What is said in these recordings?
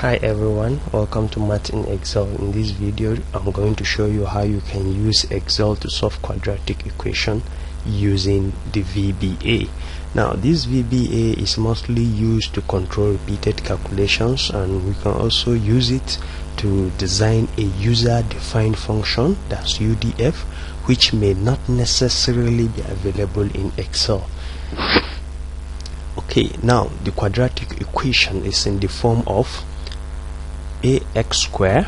Hi everyone, welcome to Math in Excel. In this video I'm going to show you how you can use Excel to solve quadratic equation using the VBA. Now this VBA is mostly used to control repeated calculations, and we can also use it to design a user defined function, that's UDF, which may not necessarily be available in Excel. Okay, now the quadratic equation is in the form of ax squared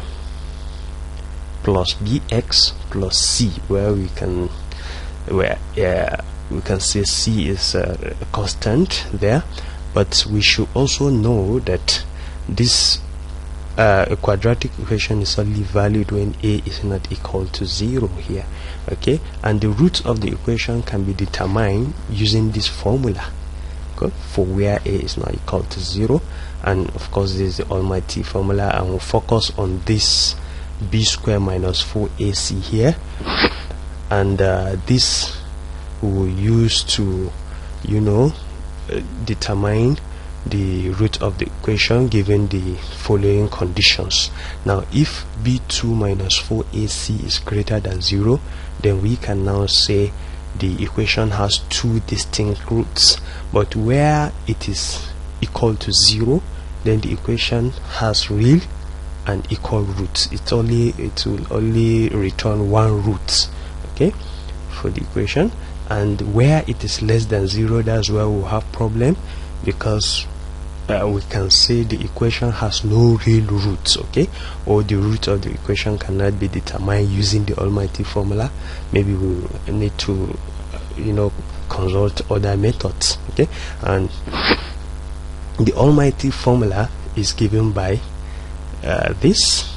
plus bx plus c, where we can say c is a constant there, but we should also know that this a quadratic equation is only valid when a is not equal to 0 here. Okay, and the roots of the equation can be determined using this formula for where a is not equal to 0, and of course this is the almighty formula, and we'll focus on this b squared minus 4ac here, and this we will use to determine the root of the equation given the following conditions. Now if b2 minus 4ac is greater than 0, then we can now say the equation has two distinct roots, but where it is equal to 0, then the equation has real and equal roots. It will only return one root, okay, for the equation. And where it is less than 0, that's where we'll have problem, because we can say the equation has no real roots, okay, or the root of the equation cannot be determined using the almighty formula. Maybe we need to consult other methods, okay. And the almighty formula is given by this,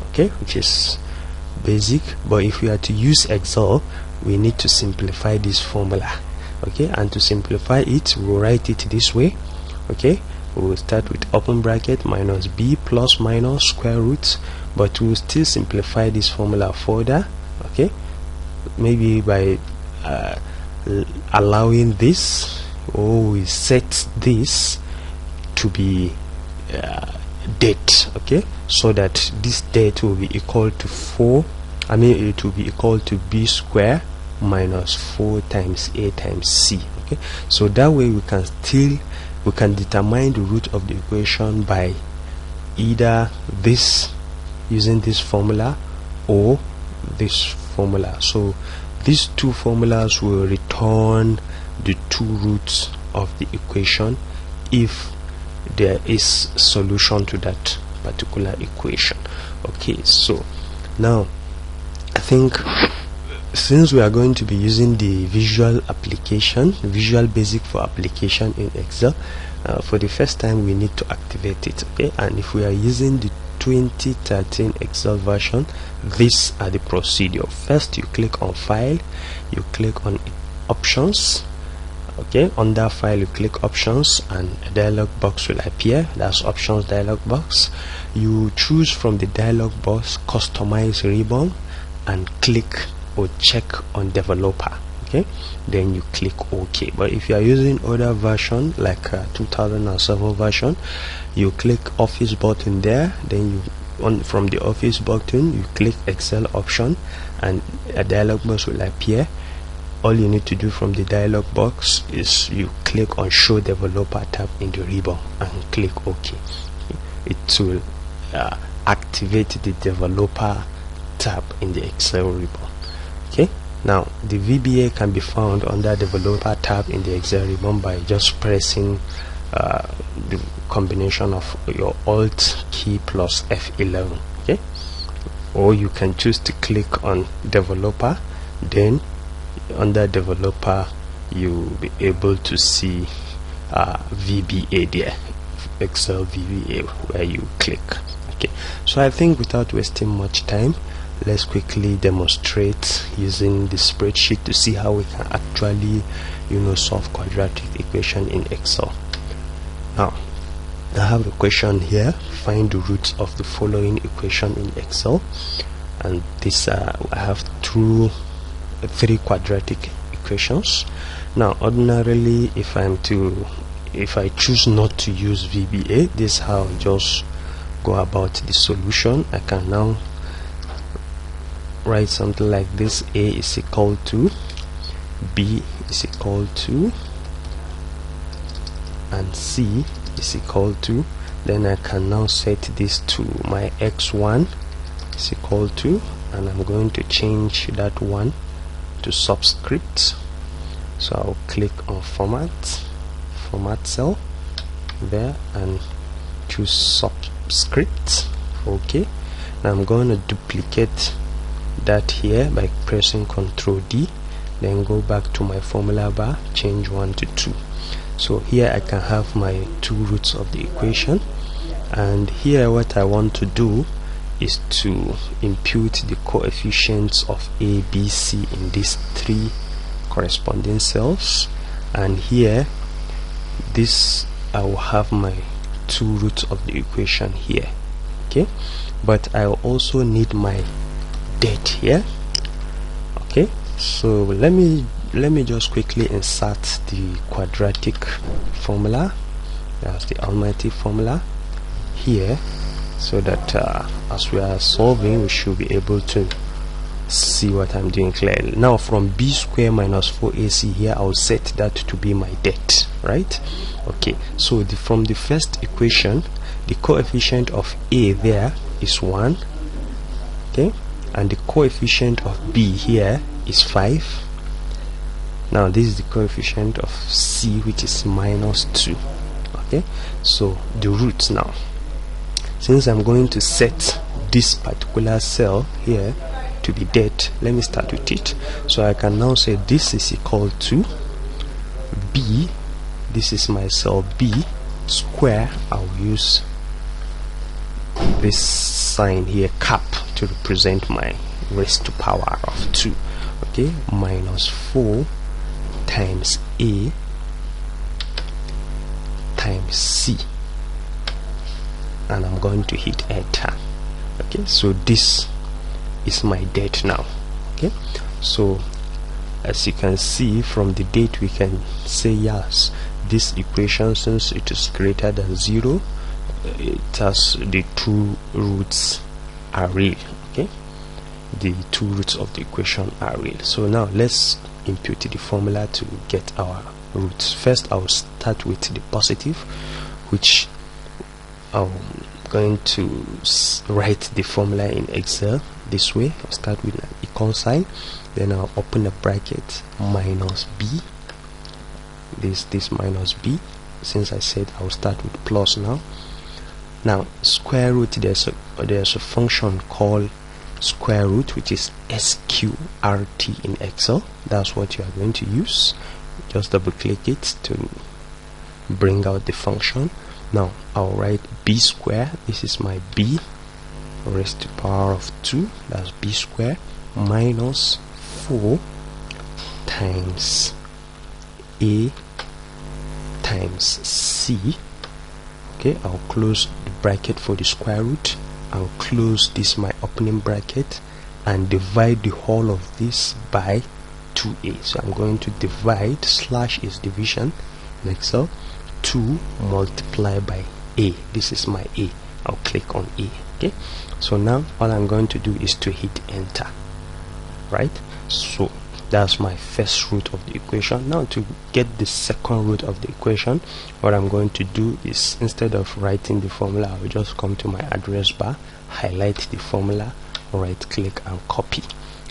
okay, which is basic, but if we are to use Excel, we need to simplify this formula, okay. And to simplify it, we'll write it this way, okay. We will start with open bracket minus b plus minus square root, but we will still simplify this formula further, okay, maybe by allowing this, or we set this to be date, okay, so that this date will be equal to it will be equal to b squared minus 4 times a times c, okay. So that way we can determine the root of the equation by either this, using this formula, or this formula. So these two formulas will return the two roots of the equation if there is solution to that particular equation. Okay, so now I think since we are going to be using the visual basic for application in Excel, for the first time we need to activate it, okay. And if we are using the 2013 Excel version, these are the procedure. First, you click on File, you click on Options, okay. Under File, you click Options, and a dialog box will appear. That's Options dialog box. You choose from the dialog box Customize Ribbon and click or check on Developer, okay. Then you click OK. But if you are using other version like 2007 version, you click Office button there, then from the Office button you click Excel option, and a dialog box will appear. All you need to do from the dialog box is you click on Show Developer tab in the ribbon and click OK. It will activate the Developer tab in the Excel ribbon, okay. Now the VBA can be found under Developer tab in the Excel ribbon by just pressing the combination of your Alt key plus F11, okay. Or you can choose to click on Developer, then under Developer you'll be able to see VBA there, Excel VBA, where you click, okay. So I think without wasting much time, let's quickly demonstrate using the spreadsheet to see how we can actually solve quadratic equation in Excel. Now I have a question here: find the roots of the following equation in Excel. And this I have three quadratic equations. Now ordinarily, if I choose not to use VBA, this is how I just go about the solution, I can now write something like this: A is equal to, B is equal to, and C is equal to. Then I can now set this to my x1 is equal to, and I'm going to change that one to subscript. So I'll click on format cell there and choose subscript. Okay, now I'm going to duplicate that here by pressing Ctrl D, then go back to my formula bar, change 1 to 2. So here I can have my two roots of the equation, and here what I want to do is to impute the coefficients of A, B, C in these three corresponding cells, and here this I will have my two roots of the equation here. Okay, but I will also need my det here. Okay, so let me just quickly insert the quadratic formula, that's the almighty formula here, so that as we are solving we should be able to see what I'm doing clearly. Now from b square minus 4ac here, I'll set that to be my det, right? Okay, so from the first equation, the coefficient of a there is 1, okay, and the coefficient of b here is 5. Now this is the coefficient of c, which is minus 2. Okay, so the roots now, since I'm going to set this particular cell here to be det, let me start with it. So I can now say this is equal to b, this is my cell b square, I'll use this sign here, cap, to represent my raised to power of 2. Okay, minus 4 times a times c, and I'm going to hit enter. Okay, so this is my det now. Okay, so as you can see from the det, we can say yes, this equation, since it is greater than 0, it has the two roots are real. Okay, the two roots of the equation are real. So now let's impute the formula to get our roots. First I'll start with the positive, which I'm going to write the formula in Excel this way. I'll start with an equal sign, then I'll open a bracket, minus b, this minus b, since I said I'll start with plus now. Now square root, there's a function called square root, which is sqrt in Excel. That's what you are going to use. Just double click it to bring out the function. Now I'll write b square, this is my b raised to power of 2, that's b square, minus 4 times a times c. Okay, I'll close the bracket for the square root, I'll close this my opening bracket, and divide the whole of this by 2a. So I'm going to divide, slash is division in Excel, 2 multiplied by a, this is my a, I'll click on a. Okay, so now all I'm going to do is to hit enter, right? So that's my first root of the equation. Now to get the second root of the equation, what I'm going to do is, instead of writing the formula, I will just come to my address bar, highlight the formula, right click and copy.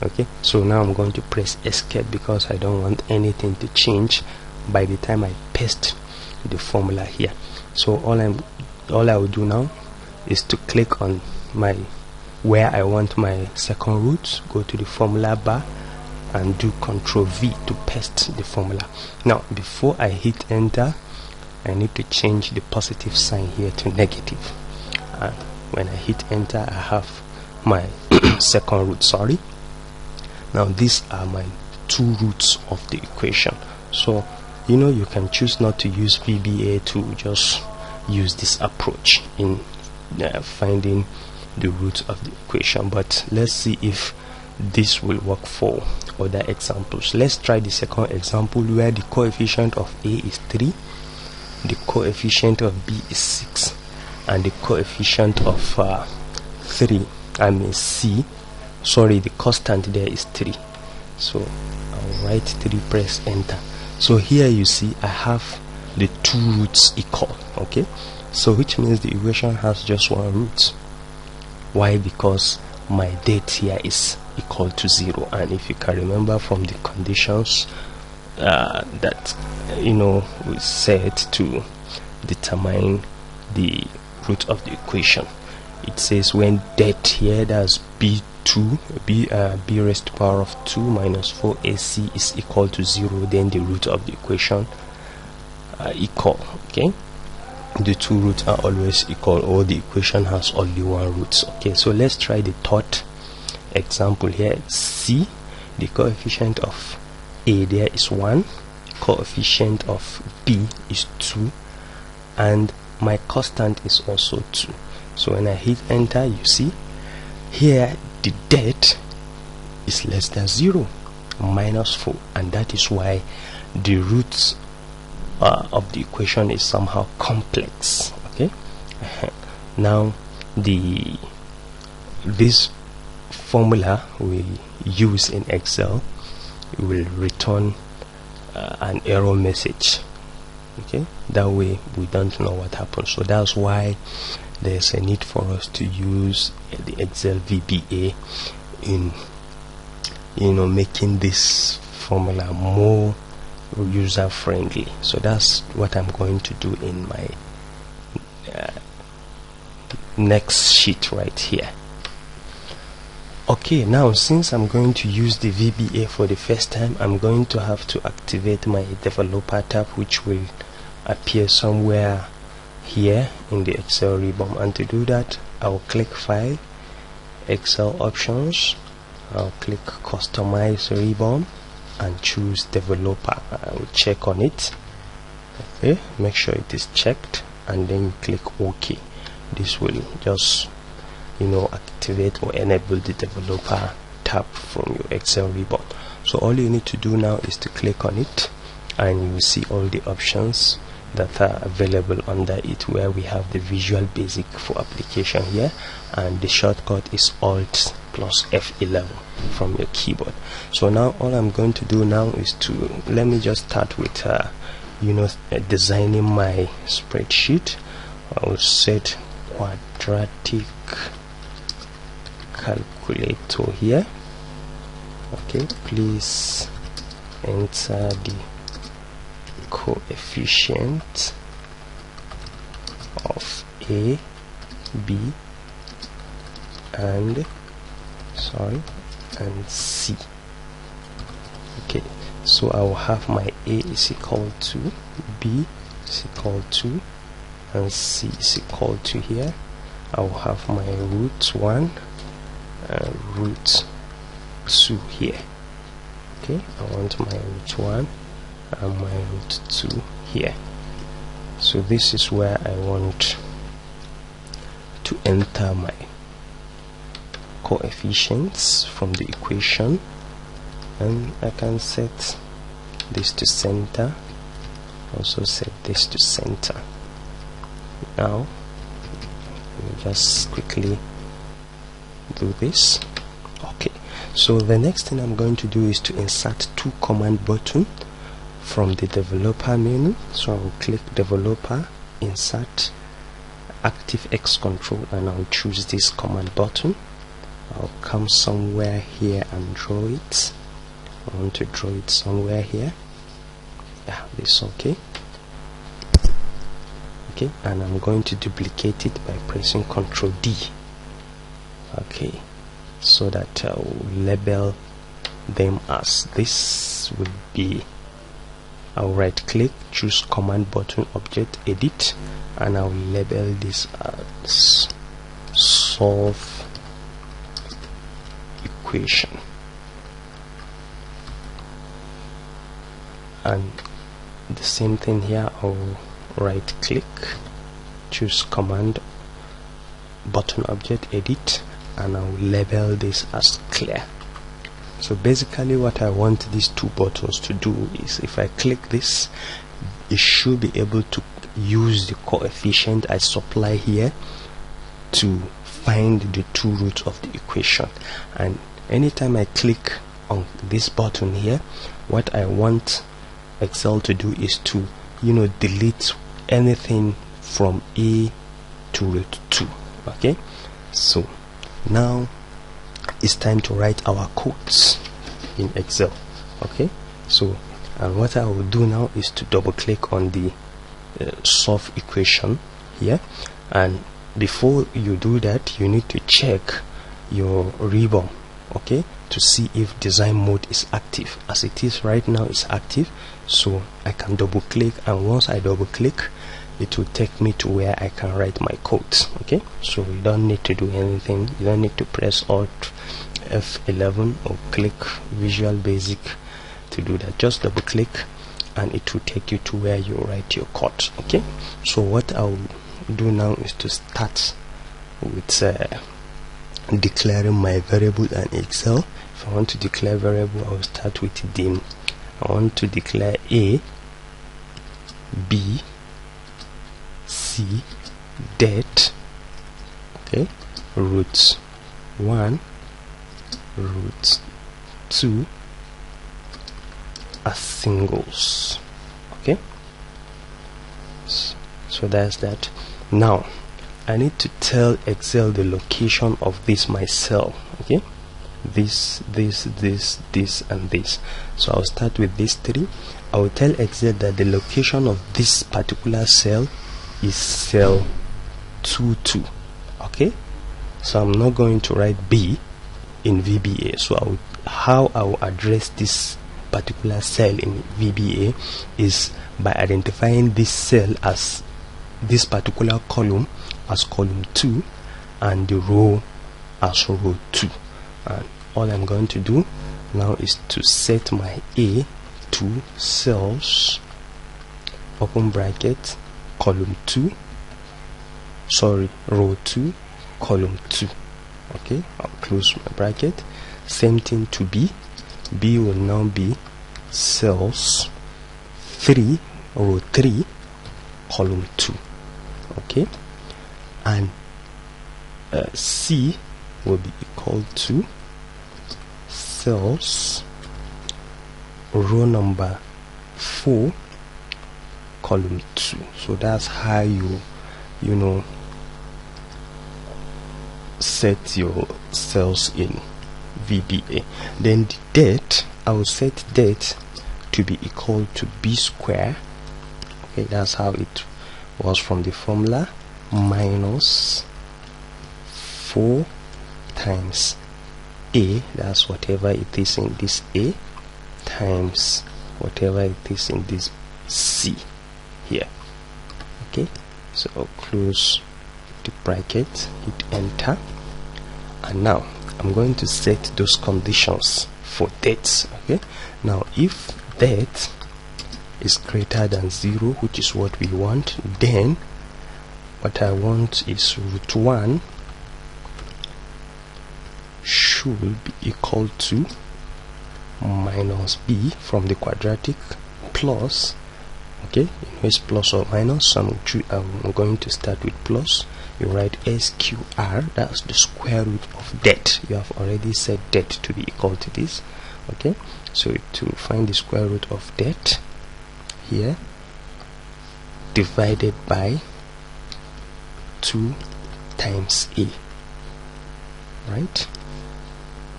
Okay, so now I'm going to press escape because I don't want anything to change by the time I paste the formula here. So all I will do now is to click on my where I want my second root, go to the formula bar and do Ctrl V to paste the formula. Now before I hit enter, I need to change the positive sign here to negative, and when I hit enter I have my second root. Sorry, now these are my two roots of the equation. So you know, you can choose not to use VBA to just use this approach in finding the root of the equation, but let's see if this will work for other examples. Let's try the second example where the coefficient of a is 3, the coefficient of b is 6, and the coefficient of 3, I mean C, sorry, the constant there is 3. So I'll write 3, press enter. So here you see I have the two roots equal, okay, so which means the equation has just one root. Why? Because my date here is equal to 0, and if you can remember from the conditions that we set to determine the root of the equation, it says when date here, that's b raised to the power of 2 minus 4ac is equal to 0, then the root of the equation are equal. Okay, the two roots are always equal, or the equation has only one root. Okay, so let's try the third example here. C, the coefficient of A there is 1, the coefficient of B is 2, and my constant is also 2. So when I hit enter, you see here the date is less than 0, minus 4, and that is why the roots of the equation is somehow complex. Okay, now this formula we use in Excel will return an error message. Okay, that way we don't know what happened. So that's why there's a need for us to use the Excel VBA in making this formula more user friendly. So that's what I'm going to do in my next sheet right here. Okay, now since I'm going to use the VBA for the first time, I'm going to have to activate my developer tab, which will appear somewhere here in the Excel ribbon. And to do that, I'll click File, Excel Options, I'll click Customize Ribbon and choose Developer. I will check on it. Okay, make sure it is checked, and then click OK. This will just activate or enable the developer tab from your Excel ribbon. So all you need to do now is to click on it, and you will see all the options that are available under it, where we have the Visual Basic for application here, and the shortcut is Alt plus F11 from your keyboard. So now all I'm going to do now is let me just start with designing my spreadsheet. I will set quadratic calculator here. Okay, please enter the coefficient of A, B, and C. Okay, so I will have my A is equal to, B is equal to, and C is equal to here. I will have my root 1 and root 2 here. Okay, I want my root 1 and my root 2 here. So this is where I want to enter my coefficients from the equation, and I can set this to center, also set this to center. Now we'll just quickly do this. Okay, so the next thing I'm going to do is to insert two command buttons from the developer menu. So I will click developer, insert active X control, and I'll choose this command button. I'll come somewhere here and draw it. I want to draw it somewhere here. Yeah, this. Okay, and I'm going to duplicate it by pressing Ctrl D. Okay, so that I will label them as this will be. I'll right click, choose command button, object, edit, and I'll label this as solve equation. And the same thing here, I'll right click, choose command button, object, edit, and I'll label this as clear. So basically what I want these two buttons to do is, if I click this, it should be able to use the coefficient I supply here to find the two roots of the equation. And anytime I click on this button here, what I want Excel to do is to delete anything from A to root 2. Okay, so now it's time to write our codes in Excel. Okay, so what I will do now is to double click on the solve equation here, and before you do that, you need to check your ribbon, okay, to see if design mode is active. As it is right now, it's active, so I can double click, and once I double click, it will take me to where I can write my codes. Okay, so you don't need to do anything. You don't need to press Alt F11 or click Visual Basic to do that. Just double click and it will take you to where you write your code. Okay, so what I'll do now is to start with declaring my variable in Excel. If I want to declare variable, I will start with dim. I want to declare A, B, C, date, okay, root 1, root 2 as singles. Okay, so that's that. Now I need to tell Excel the location of this my cell. Okay, this, and this. So I'll start with these three. I will tell Excel that the location of this particular cell is cell 22. Okay, so I'm not going to write B in VBA. So how I will address this particular cell in VBA is by identifying this cell as this particular column as column 2 and the row as row 2. And all I'm going to do now is to set my A to cells, open bracket, column 2, row 2, column 2. Okay, I'll close my bracket. Same thing to B. B will now be cells 3, row 3, column 2. Okay, and C will be equal to cells row number 4, column 2. So that's how you set your cells in VBA. Then the date, I will set date to be equal to B square. Okay, that's how it was from the formula, minus 4 times A, that's whatever it is in this A, times whatever it is in this C here. Okay, so I'll close the bracket, hit enter, and now I'm going to set those conditions for dates. Okay, now if date is greater than 0, which is what we want, then what I want is root 1 should be equal to minus B from the quadratic plus. Okay, it's plus or minus, so I'm going to start with plus. You write SQR, that's the square root of date. You have already set date to be equal to this. Okay, so to find the square root of date here, divided by 2 times A, right?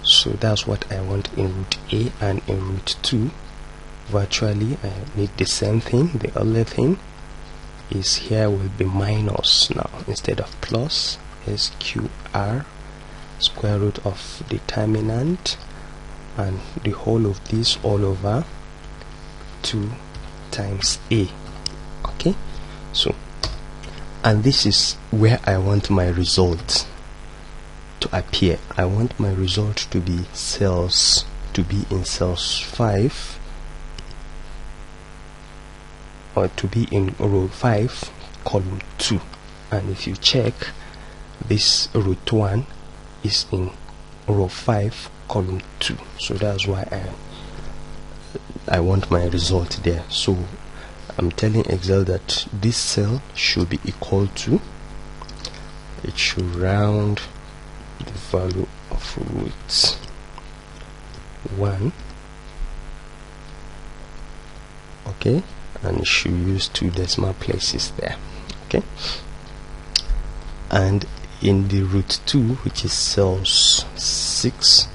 So that's what I want in root A, and in root 2 virtually I need the same thing. The only thing is here will be minus now instead of plus. SQR, square root of determinant, and the whole of this all over 2 times A. Okay, so, and this is where I want my result to appear. I want my result to be in cells 5, or to be in row 5, column 2. And if you check, this root 1 is in row 5, column 2. So that's why I want my result there. So I'm telling Excel that this cell should be equal to, it should round the value of root 1, okay, and it should use 2 decimal places there, okay. And in the root 2, which is cell 6,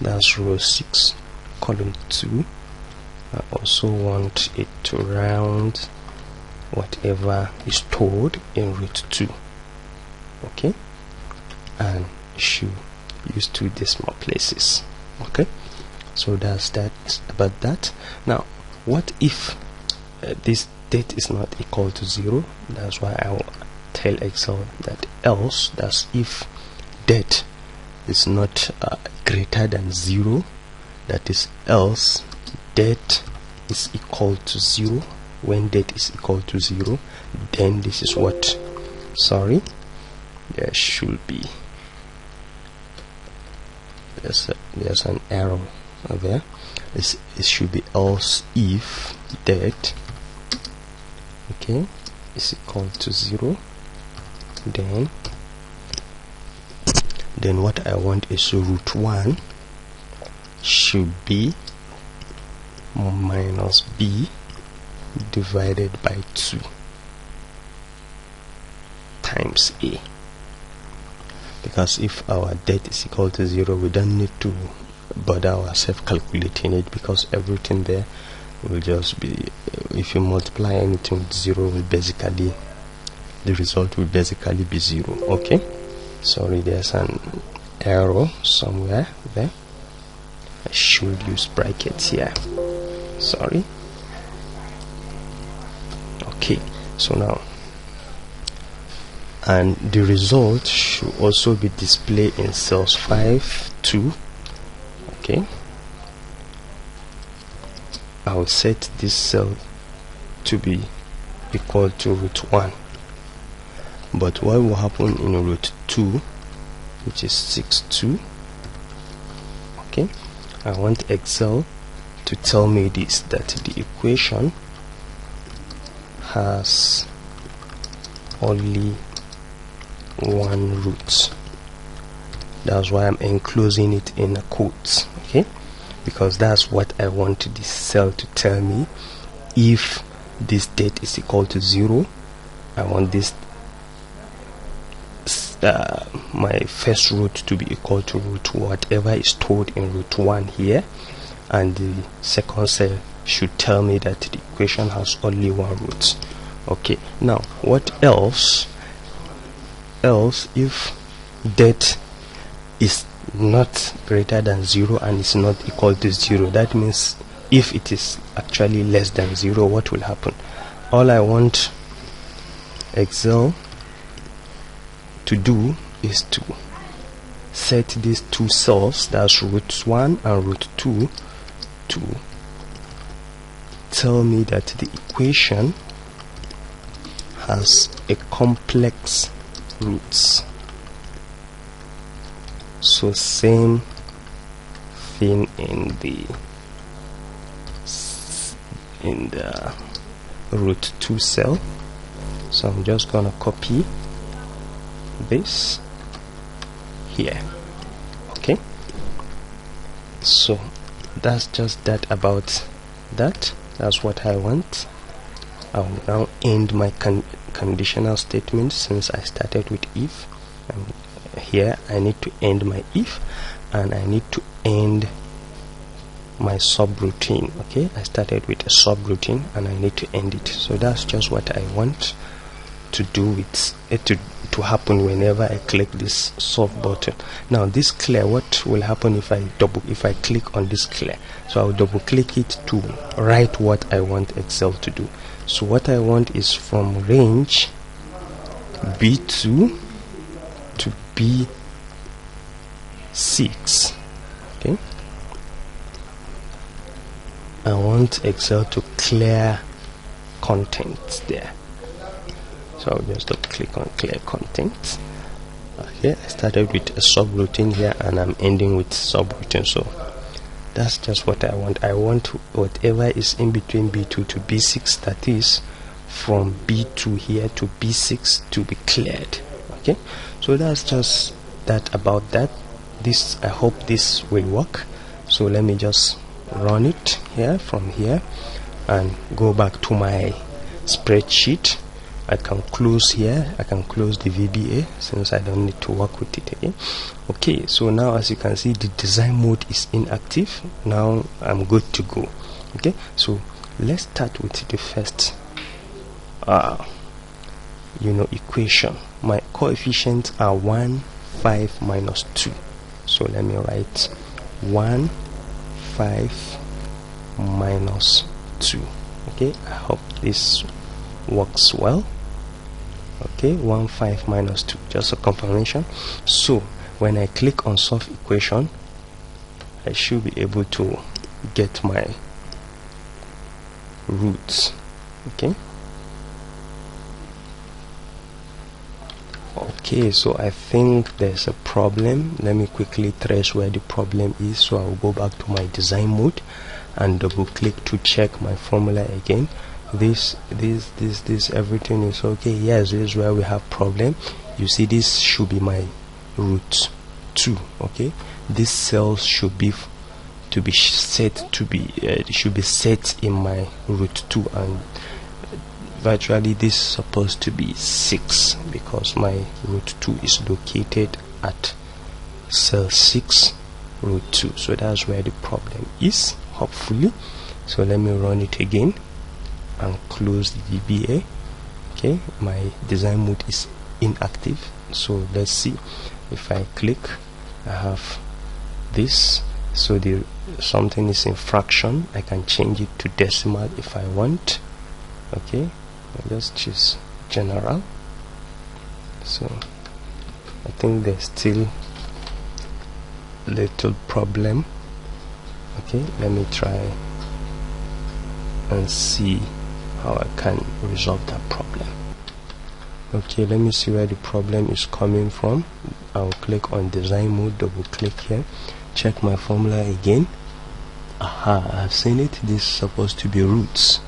that's row 6, column 2, I also want it to round whatever is stored in root 2, okay, and should use 2 decimal places, okay. So that's that about that. Now what if this date is not equal to 0? That's why I will tell Excel that else, that's if date is not greater than 0, that is else date is equal to 0. When date is equal to 0, then this is what, sorry, there should be, there's an arrow there. It should be else if date, okay, is equal to 0, then what I want is root 1 should be minus b divided by 2 times a, because if our date is equal to 0, we don't need to bother ourselves calculating it, because everything there will just be, if you multiply anything with 0, will basically, the result will basically be 0, okay. Sorry, there's an arrow somewhere there. I should use brackets here, sorry. Okay, so now, and the result should also be displayed in cells 5, 2, okay. I will set this cell to be equal to root 1, but what will happen in root 2, which is 6, 2, okay. I want Excel to tell me this, that the equation has only 1 root. That's why I'm enclosing it in a quotes, okay, because that's what I want this cell to tell me. If this date is equal to 0, I want this my first root to be equal to root whatever is stored in root 1 here, and the second cell should tell me that the equation has only 1 root, okay. Now what else if date is not greater than 0 and is not equal to 0? That means if it is actually less than 0, what will happen? All I want Excel to do is to set these 2 cells, that's root 1 and root 2, to tell me that the equation has a complex roots. So same thing in the root 2 cell. So I'm just gonna copy this here, okay. So that's just that about that. That's what I want. I will now end my conditional statement, since I started with if, and here I need to end my if, and I need to end my subroutine, okay. I started with a subroutine and I need to end it. So that's just what I want to do with it to happen whenever I click this solve button. Now this clear, what will happen if I click on this clear? So I'll double click it to write what I want Excel to do. So what I want is from range B2 to B6, okay. I want Excel to clear content there. So I'll just double click on clear content. Okay, I started with a subroutine here and I'm ending with subroutine. So That's just what I want. I want whatever is in between B2 to B6, that is from B2 here to B6, to be cleared. Okay, so that's just that about that. This, I hope this will work. So let me just run it here from here and go back to my spreadsheet. I can close here, I can close the VBA since I don't need to work with it again. Okay, so now as you can see, the design mode is inactive. Now I'm good to go. Okay, so let's start with the first equation. My coefficients are 1, 5, minus 2. So let me write 1, 5, minus 2. Okay, I hope this works well. Okay, 1, 5, minus 2, just a confirmation. So when I click on solve equation, I should be able to get my roots. Okay, so I think there's a problem. Let me quickly trace where the problem is. So I'll go back to my design mode and double click to check my formula again. This everything is okay. Yes, this is where we have problem. You see, this should be my root 2. Okay, these cells should be set in my root 2, and virtually this is supposed to be 6 because my root 2 is located at cell 6, root 2. So that's where the problem is, hopefully. So let me run it again and close the VBA. Okay, my design mode is inactive. So let's see. If I click, I have this. So the something is in fraction. I can change it to decimal if I want. Okay, I'll just choose general. So I think there's still little problem. Okay, let me try and see how I can resolve that problem. Okay, let me see where the problem is coming from. I'll click on design mode, double click here, check my formula again. Aha, I've seen it. This is supposed to be roots.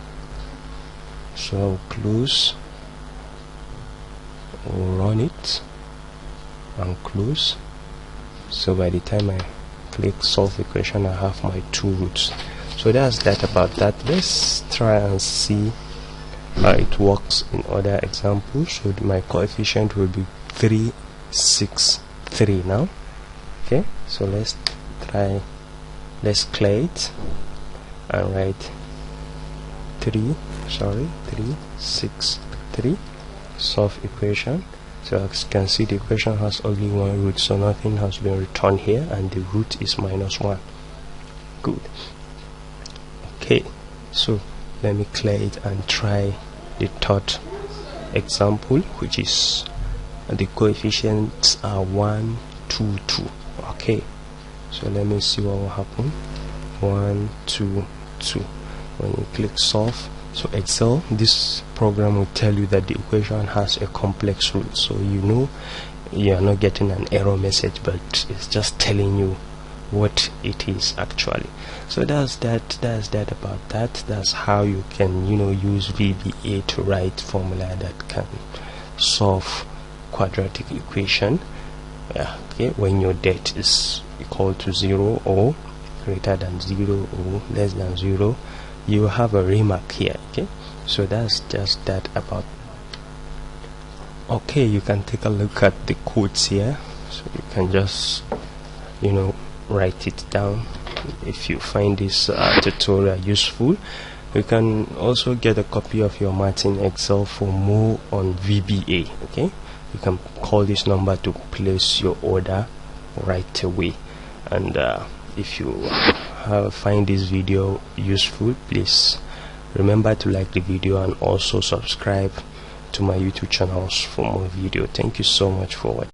So I'll close, I'll run it and close. So by the time I click solve equation, I have my 2 roots. So that's that about that. Let's try and see how it works in other examples. So my coefficient will be 3, 6, 3 now. Okay, so let's clear it and write 3, 6, 3, solve equation. So as you can see, the equation has only one root, so nothing has been returned here, and the root is -1. Good. Okay, so let me clear it and try the third example, which is the coefficients are 1, 2, 2. Okay, so let me see what will happen. 1, 2, 2. When you click solve, so Excel, this program will tell you that the equation has a complex root, so you know you are not getting an error message, but it's just telling you what it is actually. So that's that about that. That's how you can use VBA to write formula that can solve quadratic equation. Okay, when your debt is equal to 0 or greater than 0 or less than 0, you have a remark here. Okay, so that's just that about. Okay, you can take a look at the codes here, so you can just write it down if you find this tutorial useful. You can also get a copy of your math in Excel for more on VBA. Okay, you can call this number to place your order right away. And if you find this video useful, please remember to like the video and also subscribe to my YouTube channels for more video. Thank you so much for watching.